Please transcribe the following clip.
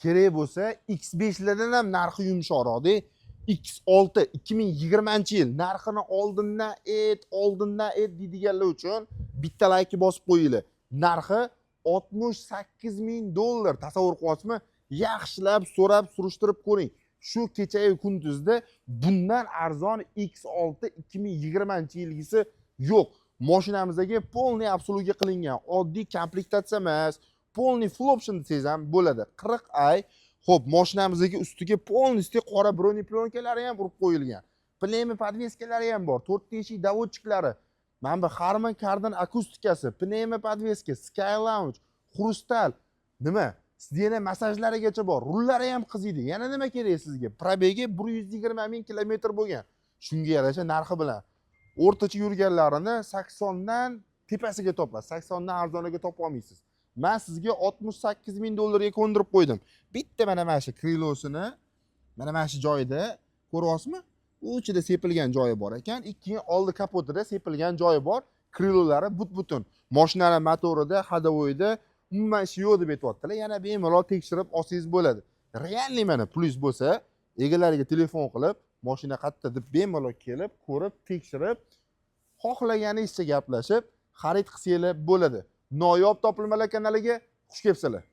kerak bo'lsa X5 lardan ham narxi yumshoqroqda. X6 2020-yil narxini oldindan deydiganlar uchun bitta like bosib qo'yinglar. Narxi $68,000. Tasavvur qilyapsizmi? Yaxshilab so'rab surishtirib ko'ring. Shu kechayu kunduzda bundan arzon X6 2020-yilgisi yo'q. Mashinamizdagi polniy obsluga qilingan oddiy komplektatsiya emas, polniy full option desangiz ham bo'ladi. 40 ay. Xo'p, mashinamizdagi ustiga polniy qora broneplyonkalari ham urib qo'yilgan. Pnevma podveskalari ham bor, 4 teshik davodchiklari. Mana bu Harman Kardon akustikasi, pnevma podveska, Sky Lounge, Xrustal, nima? Sidena massajlarigacha bor. Rullari ham qiziydi. Yana nima kerak sizga? Probegi 120,000 kilometr bo'lgan. Shunga yarasha narxi bilan o'rtacha yurganlarini 80 dan tepasiga topasiz. 80 dan arzoniga topa olmaysiz. Men sizga $68,000 ga ko'ndirib qo'ydim. Bitta mana shu krilosini mana shu joyida ko'ryapsizmi? U ichida sepilgan joyi bor ekan. Ikkinchi oldi kapotida sepilgan joyi bor. Krilolari but-butun. Mashinaning motorida, hadovoyida umuman ish yo'q deb aytayaptilar. Yana bemalol tekshirib olsangiz bo'ladi. Realniy mana plyus bo'lsa, egalariga telefon qilib, mashina qayerda deb bemalol kelib, ko'rib, tekshirib, xohlaganingizcha gaplashib, xarid qilsanglar bo'ladi. Noyob topilmalar kanaliga xush kelibsizlar.